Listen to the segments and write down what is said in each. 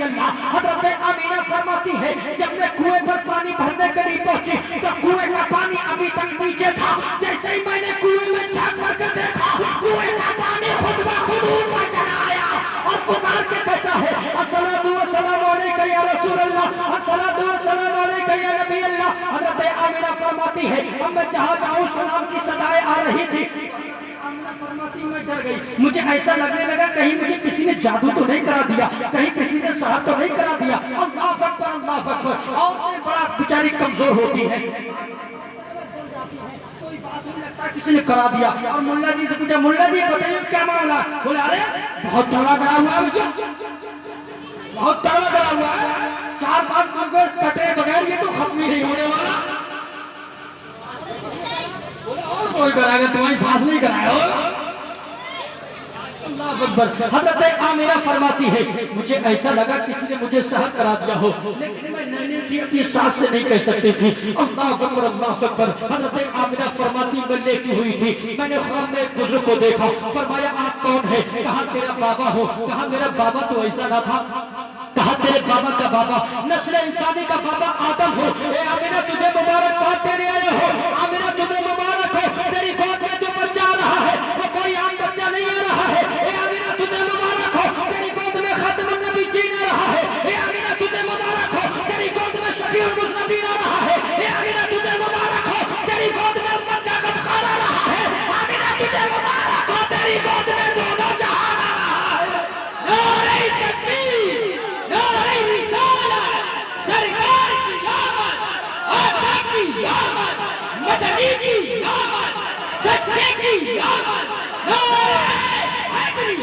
नबी अल्लाह। हजरत Amina फरमाती है जब मैं कुएं पर पानी भरने के लिए पहुंची तो कुएं का पानी अभी तक नीचे था। जैसे ही मैंने कुएं में झांक करके देखा, कुएं का पानी खुद ब खुद ऊपर चला आया और पुकार के कहता है अस्सलातु वस्सलामु अलैका या रसूल अल्लाह, अस्सलातु वस्सलामु अलैका या नबी अल्लाह। हजरत आमीना फरमाती है अब मैं जहां जाऊं सलाम की सदाएं आ रही थी। आमीना फरमाती मैं डर गई, मुझे ऐसा लगने लगा कहीं मुझे किसी ने जादू तो नहीं करा दिया, कहीं किसी ने शहर तो नहीं करा दिया। अल्लाह अकबर अल्लाह अकबर। और बड़ा बेचारी कमजोर होती है, कोई बात नहीं लगता किसी ने करा दिया। और मुल्ला जी से पूछा मुल्ला जी बताइए क्या मामला? बोले अरे बहुत तगड़ा करा हुआ है मुझे, बहुत तगड़ा करा हुआ है, 4-5 मुर्गे कटे बगैर ये तो खत्म ही नहीं होने वाला। बोले और कोई कराएगा, तुम्हारी सास नहीं कराया हो। हजरत आमीना फरमाती है मुझे ऐसा लगा किसी ने मुझे शहर करा दिया हो, लेकिन मैं नैनी थी, अपनी सास से नहीं कह सकती थी। अल्लाह अकबर अल्लाह अकबर। हजरत आमीना फरमाती मैं लेटी हुई थी, मैंने ख्वाब में एक बुजुर्ग को देखा, फरमाया आप कौन है? कहा तेरा बाबा हो। कहा मेरा बाबा तो ऐसा ना था। कहा तेरे बाबा का बाबा नस्ल इंसानी का बाबा आदम हो। ए आमीना तुझे मुबारकबाद देने आए हो। आमीना तुझे मुबारक हो, तेरी गोद में जो बच्चा आ रहा है वो कोई आम बच्चा नहीं आ रहा है। ए आमीना तुझे मुबारक हो, तेरी गोद में खातमुन नबी जीन आ रहा है। ए आमीना तुझे मुबारक हो, तेरी गोद में शफीउल मुज़नबीन आ रहा है। ए आमीना तुझे मुबारक हो, तेरी गोद में उम्मत का गमखार आ रहा है। आमीना तुझे मुबारक हो, तेरी गोद में दोनों जहान आ रहा है। नारे तकबीर, नारे रिसालत, सरकार की आमद, आका की आमद, मदनी की आमद, सच्चे की आमद, नारे हैदरी।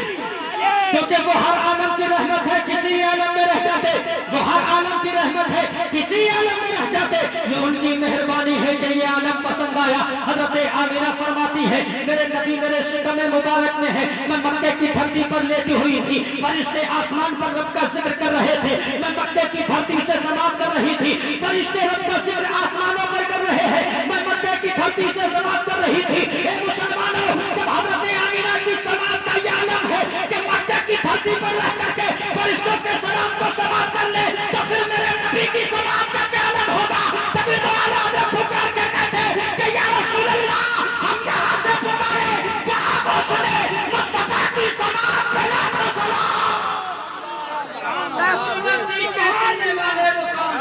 क्योंकि वो हर आलम की रहमत है, किसी आलम में रह जाते। वो हर आलम की रहमत है, किसी आलम में रह जाते। ये उनकी मेहरबानी है कि ये आलम पसंद आया। हजरत आमीना फरमाती है मेरे नबी मेरे शिकम मुबारक में है, मैं मक्के की धरती पर लेटी हुई थी, फरिश्ते आसमान पर रब का जिक्र कर रहे थे, मैं मक्के की धरती से समाप्त कर रही थी, फरिश्ते रब का जिक्र आसमानों पर कर रहे हैं, मैं मक्के की धरती से समाप्त कर रही थी। ए मुसलमानों, जब हजरत आमीना की समाप्त का ये आलम है कि मक्के की धरती पर रह करके फरिश्तों के सलाम को समाप्त कर ले, तो फिर मेरे नबी की समाप्त का क्या आलम होगा? तभी तो आला हज़रत पुकार के कहते कि या रसूल अल्लाह, हम यहाँ से पुकारे वहाँ वो सुने, मुस्तफा की समाप्त पे लाखों सलाम। कहने वाले वो कौन?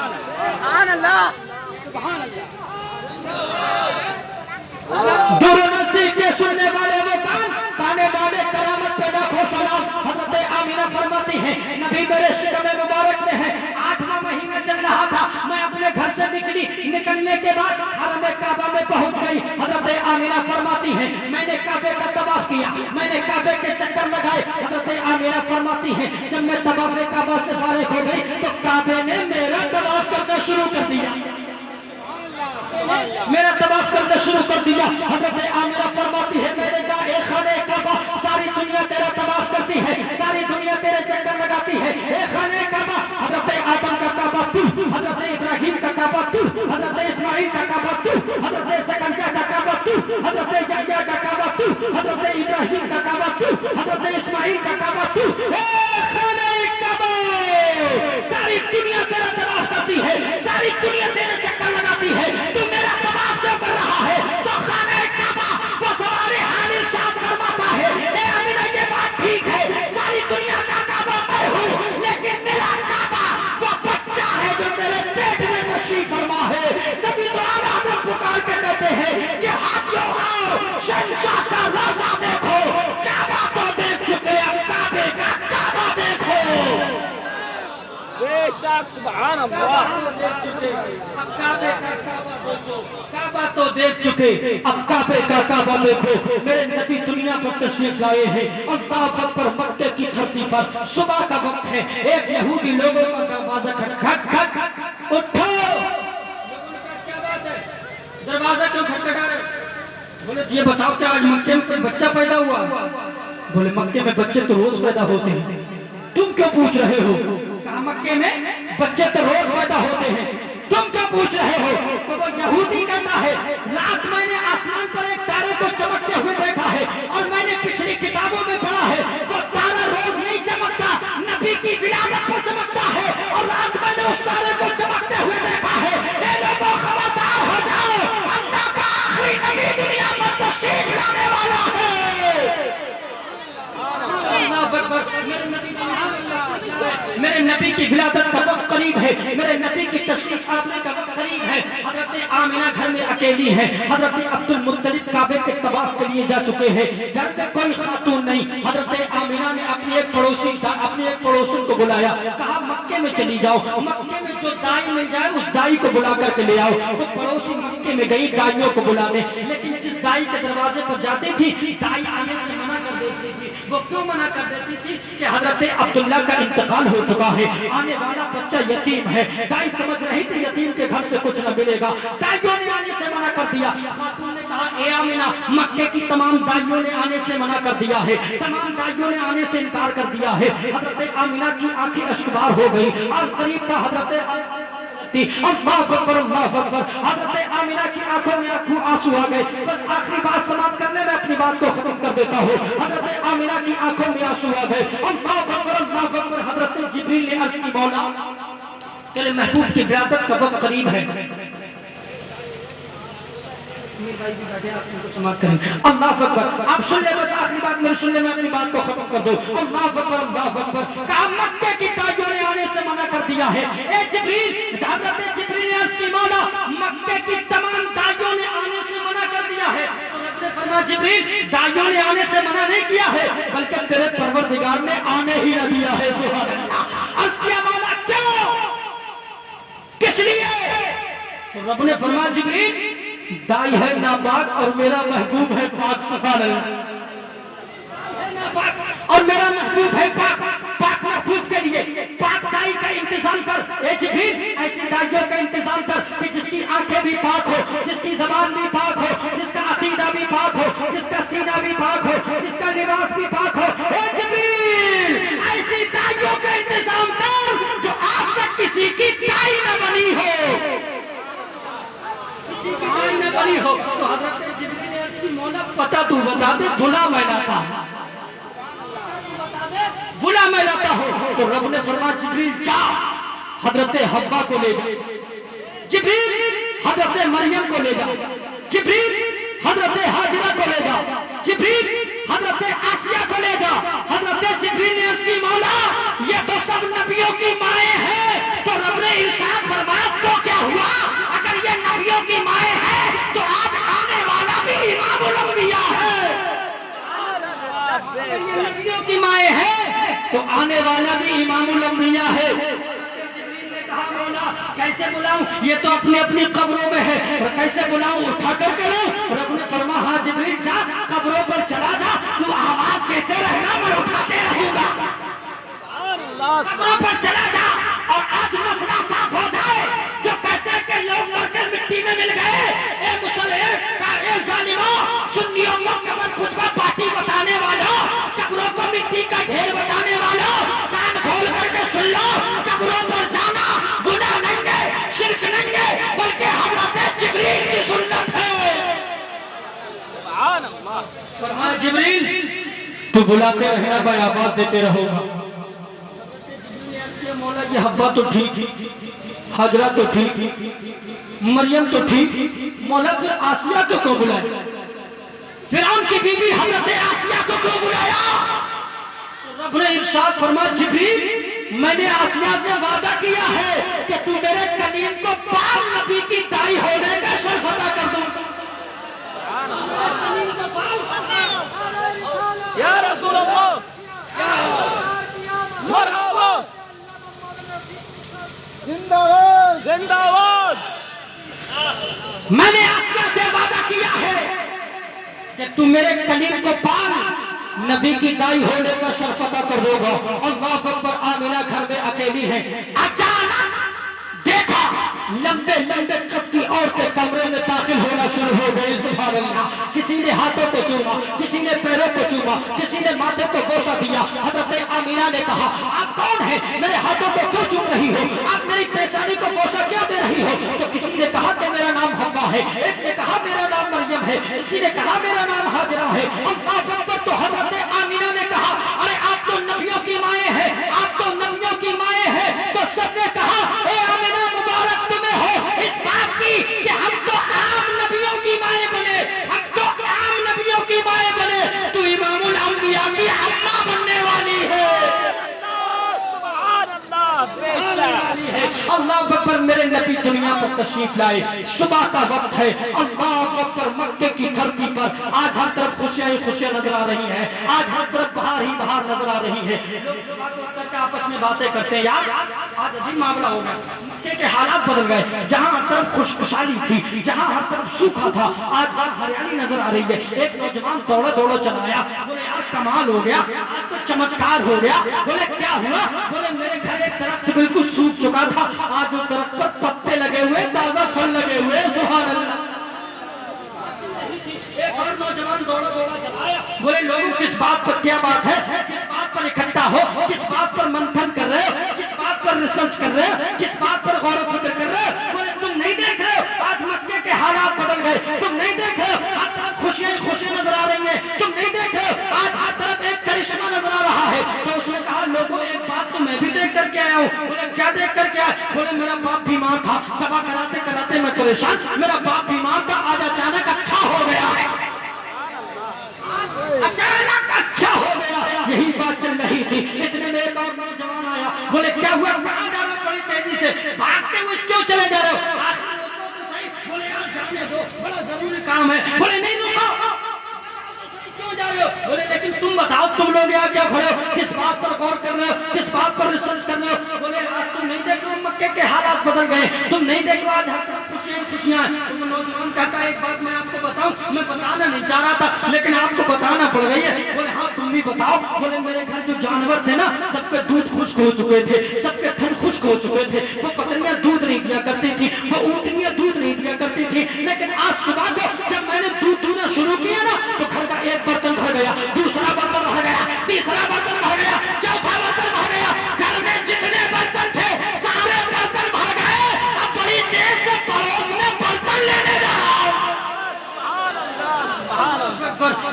सुभान अल्लाह, सुभान अल्लाह। दूर नजदीक के सुनने वाले वो कौन? ताने बाने करामत पे लाखों सलाम। हजरत आमीना फरमाती है नबी मेरे शिकम मुबारक में है, 8वां महीना चल रहा था, मैं अपने घर से निकली, निकलने के बाद हरम काबा में पहुंच गई। हजरत आमीना फरमाती है मैंने काबे का तवाफ किया, मैंने काबे के चक्कर लगाए। हजरत आमीना फरमाती है जब मैं तवाफ काबा से फारिग हो गई तो काबे ने मेरा तवाफ करना शुरू कर दिया, मेरा तवाफ करना शुरू कर दिया। हजरत आमीना फरमाती है मैंने कहा ए खाने काबा, सारी दुनिया तेरा तवाफ करती है, सारी दुनिया तेरे चक्कर लगाती है। ए खाने काबा, हजरत आदम का काबा तू, हजरत इब्राहिम का काबा तू, हजरत इस्माइल का काबा तू, हजरत सकंजा का काबा तू, हजरत यहया का काबा तू, हजरत इब्राहिम का काबा तू, हजरत इस्माइल का काबा तू। ए खाने काबा, सारी दुनिया तेरा तवाफ करती है, सारी दुनिया तेरे चक्कर लगाती है, तू मेरा तवाफ क्यों कर रहा है? तो खाने काबा वो हमारे हाल इरशाद फरमाता है ए आमीना ये बात ठीक है, सारी दुनिया का काबा मैं हूँ, लेकिन मेरा काबा वो बच्चा है जो तेरे पेट में तशरीफ फरमा है। तभी तो आला हज़रत पुकार के कहते हैं कि हाथियों आओ, शहंशाह का रोजा देखो, काबा तो देख चुके, अब काबे का काबा देखो। बेशक सुभान अल्लाह, काबा तो देख चुके, अब काबे का काबा देखो। मेरे नबी दुनिया पर तशरीफ लाए हैं, अल्लाह अकबर। मक्के की धरती पर सुबह का वक्त है, एक यहूदी लोगों का दरवाजा खटखट, उठो। क्या बात है, दरवाजा क्यों खटखटा रहे? बोले ये बताओ क्या आज मक्के में कोई बच्चा पैदा हुआ? बोले मक्के में बच्चे तो रोज पैदा होते हैं, तुम क्यों पूछ रहे हो? कहा मक्के में बच्चे तो रोज पैदा होते हैं, तुम क्यों पूछ रहे हो? तो वो यहूदी कहता है रात मैंने आसमान पर एक तारे को चमकते हुए देखा है और मैंने पिछली किताबों में पढ़ा है वो तारा रोज नहीं चमकता, नबी की विलादत पर चमकता है। मेरे नबी की विलादत का वक्त करीब है, मेरे नबी की तशरीफ आने का वक्त करीब है। हजरत आमिना घर में अकेली है। हजरत अब्दुल मुत्तलिब काबे के तवाफ के लिए जा चुके हैं। घर में कोई खातून नहीं। हजरत आमिना ने अपनी एक पड़ोसी को बुलाया, कहा मक्के में चली जाओ, मक्के में जो दाई मिल जाए उस दाई को बुला करके ले आओ। वो पड़ोसी मक्के में गई दाइयों को बुलाने, लेकिन जिस दाई के दरवाजे पर जाती थी दाई आने से मना कर देती थी। वो क्यों मना कर देती थी कि हजरत अब्दुल्ला का इंतकाल हो चुका है, आने वाला बच्चा यतीम है। दाई समझ रही थी यतीम के घर से कुछ न मिलेगा, दाइयों ने आने से मना कर दिया। खातून ने कहा ए आमिना, मक्के की तमाम दाइयों ने आने से मना कर दिया है, तमाम दाइयों ने आने से इनकार कर दिया है। हजरत आमिना की आंखें अश्कबार हो गई और करीब था हजरत अल्लाह अकबर, अल्लाह अकबर। हजरत आमिना की आंखों में आंसू आ गए। बस आखिरी बात समाप्त कर ले, मैं अपनी बात को खत्म कर देता हूँ। हजरत आमिना की आंखों में आंसू आ गए। अल्लाह अकबर, अल्लाह अकबर। हजरत जिब्रील ने अर्ज़ की मौला तेरे महबूब की विलादत का वक्त करीब है। अल्लाह अकबर। आप सुन ले, बस आखिरी बात मेरी सुन ले, मैं अपनी बात को खत्म कर दूं। अल्लाह अकबर, अल्लाह अकबर। कहा मक्के की दाइयों ने आने से मना कर दिया है। ए जिब्रील, हज़रत जिब्रील ने अर्ज़ की मौला मक्के की तमाम दाइयों ने आने से मना कर दिया है। और रब ने फरमाया जिब्रील दाइयों ने आने से मना नहीं किया है, बल्कि तेरे परवरदिगार ने आने ही न दिया है। सुभान अल्लाह। अर्ज़ किया मौला क्यों, किस लिए? रब ने फरमाया जिब्रील दाई है नापाक और मेरा महबूब है पाक। सुभान अल्लाह। और मेरा महबूब है पाक। पाक महबूब के लिए पाक दाई का इंतजाम कर। ए जिब्रील ऐसी दाइयों का इंतजाम कर कि जिसकी आंखें भी पाक हो, जिसकी जबान भी पाक हो, जिसका अकीदा भी पाक हो, जिसका सीना भी पाक हो, जिसका लिबास भी पाक हो। ए जिब्रील ऐसी दाइयों का इंतजाम कर जो आज तक किसी की दाई न बनी हो, न बनी हो। तो हजरत जिब्रील ने अर्ज़ की मौला पता तू बता दे, बुला मैं लाता हूं, बुला मैं लाता हूं। तो रब ने फरमाया जिब्रील जा हजरत हव्वा को ले जा, जिब्रील हजरत मरियम को ले जा, जिब्रील हजरत हाजिरा को ले जा, जिब्रील हजरत आसिया को ले जा। हजरत जिब्रील ने अर्ज़ की मौला ये तो सब नबियों की माएँ हैं। तो रब ने इरशाद फरमाया तो क्या हुआ, अगर ये नबियों की माएँ हैं तो आज आने वाला भी इमामुल अंबिया है। अगर ये नबियों की माएँ हैं तो आने वाला भी इमामुल अंबिया है। जिब्रील ने कहा मौला कैसे बुलाऊं, ये तो अपनी अपनी कब्रों में है, और कैसे बुलाऊं, उठा करके लाऊं? रब ने फरमाया हाँ जिब्रील जा कब्रों पर चला जा, तू आवाज देते रहना, मैं उठाते रहूंगा। कब्रों पर चला जा और आज मसला साफ हो जाए। जो कहते हैं कि लोग मरकर मिट्टी में मिल गए, ए जालिमों, सुन्नियों को कब्र खुतबा पार्टी बताने वालों, कब्रों को मिट्टी का ढेर बताने वालों, कान खोल करके सुन लो, कब्रों पर जाना गुनाह नहीं है, शिर्क नहीं है, बल्कि हज़रत जिब्रील की सुन्नत है। सुभान अल्लाह। फरमाया जिब्रील तू बुलाते रहना, मैं आवाज देते रहूंगा। मौला ये हव्वा तो ठीक, हाजरा तो ठीक, मरियम तो ठीक, मौला फिर आसिया को क्यों बुलाया? फिरौन की बीवी हजरत आसिया को क्यों बुलाया? रब ने इरशाद फरमाया जिब्रील मैंने आसिया से वादा किया है कि तू मेरे कलीम को पाक नबी की दाई होने का शर्फ अता कर दूं। या रसूल अल्लाह, मरहबा, जिंदाबाद, जिंदाबाद। मैंने आसिया से वादा किया है कि तू मेरे कलीम को पाल नबी की दाई होने का शर्फ अता कर दोगा। अल्लाह अकबर। आमिना घर में अकेली है। अचानक देखा लंबे लंबे कद की औरतें कमरे में दाखिल होना शुरू हो गई। सुभान अल्लाह। किसी ने हाथों को चूमा, किसी ने पैरों को चूमा, किसी ने माथे को बोसा दिया। हजरत आमिना ने कहा आप कौन है, मेरे हाथों को क्यों चूम रही हो, आप मेरी पेशानी को बोसा क्यों दे रही हो? तो किसी ने कहा कि मेरा नाम हव्वा है, एक ने कहा मेरा नाम मरियम है, किसी ने कहा मेरा नाम हाजिरा है। अल्लाह अकबर। तो हजरत आमिना ने कहा अरे आप तो नबियों की माएँ हैं, आप तो नबियों की माएँ हैं। तो सबने कहा ए आमिना मुबारक तुम्हें हो इस बात की कि हम तो आम नबियों की माएँ बने, हम तो आम नबियों की माएँ बने, तू इमामुल अंबिया की अम्मा बनने वाली है। दुनिया पर तशरीफ लाए। सुबह का वक्त है, अल्लाह अकबर, मक्के की धरती पर आज हर तरफ खुशियां ही खुशियां नजर आ रही हैं, आज हर तरफ बाहर ही बाहर नजर आ रही है। लोग सुबह को उतर के आपस में बातें करते हैं, यार आज अजीब मामला हो गया, मक्के के हालात बदल गए। जहां हर तरफ खुशखुशाली थी, जहां हर तरफ सूखा था, आज वहां हरियाली नजर आ रही है। एक नौजवान दौड़ा दौड़ा चलाया, बोले यार कमाल हो गया, आज तो चमत्कार हो गया। बोले क्या हुआ? बोले मेरे घर एक दरख्त बिल्कुल सूख चुका था, आज उस दरख्त पर पत्ते लगे हुए, ताजा फल लगे हुए। सुभान अल्लाह। एक और नौजवान दौड़ा दौड़ा चलाया, बोले लोगों किस बात पर, क्या बात है, किस बात पर इकट्ठा हो, किस बात पर मंथन कर रहे हो, किस बात पर रिसर्च कर रहे हो, किस बात पर गौर फिक्र कर रहे हो? बोले तुम नहीं देख रहे हो आज मक्के के हालात बदल गए, तुम नहीं देख रहे हो हर तरफ खुशियां खुशियां नजर आ रही है, तुम नहीं देख रहे हो आज हर तरफ एक करिश्मा नजर आ रहा है। तो उसने कहा लोगों एक बात तो मैं भी देख करके आया हूँ। बोले क्या देख करके आया? बोले मेरा बाप बीमार था, दवा कराते कराते मैं परेशान, मेरा बाप बीमार था, आज अचानक अच्छा हो गया है, अचानक अच्छा हो गया। यही बात चल रही थी, इतने में एक और नौजवान आया, बोले क्या हुआ, कहाँ जा रहे हो बड़ी तेजी से, भागते हुए क्यों चले जा रहे हो? आखिर रुको तो सही। बोले यार जाने दो, बड़ा जरूरी काम है। बोले नहीं रुको, क्यों जा रहे हो? बोले लेकिन तुम बताओ, तुम लोग यहाँ क्या खड़े हो, किस बात पर गौर कर रहे हो, किस बात पर रिसर्च कर रहे हो? बोले आज तुम नहीं देख रहे हो मक्के के हालात बदल गए, तुम नहीं देख रहे हो आज हर तरफ खुशियां खुशियां। तो नौजवान कहता है एक बात मैं आपको बताऊं, मैं बताना नहीं चाह रहा था लेकिन आपको बताना पड़ गई है। बोले हाँ तुम भी बताओ। बोले मेरे घर जो जानवर थे ना, सबके दूध खुश्क हो चुके थे, सबके थन खुश्क हो चुके थे, वो बकरियां दूध नहीं दिया करती थी, वो ऊँटनियां दूध नहीं दिया करती थी, लेकिन आज सुबह को जब मैंने दूध दूना शुरू किया ना, तो घर का एक बर्तन भर गया, दूसरा बर्तन भर गया, तीसरा बर्तन भर गया, चौथा बर्तन भर गया, घर में जितने बर्तन थे सारे बर्तन भर गए। अब बड़ी देर से पड़ोस में बर्तन लेने जा रहा हूं।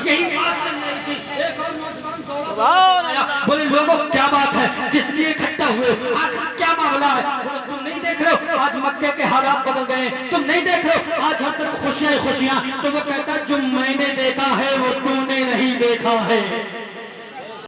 यही बात चल रही थी। एक और नौजवान दौड़ा आया, बोले लोगों क्या बात है, किस लिए इकट्ठा हुए, आज क्या मामला है? बोले तुम नहीं देख रहे हो आज मक्के के हालात बदल गए, तुम नहीं देख रहे हो आज हर तरफ खुशियां खुशियां। तो वो कहता जो मैंने देखा है वो तूने नहीं देखा है।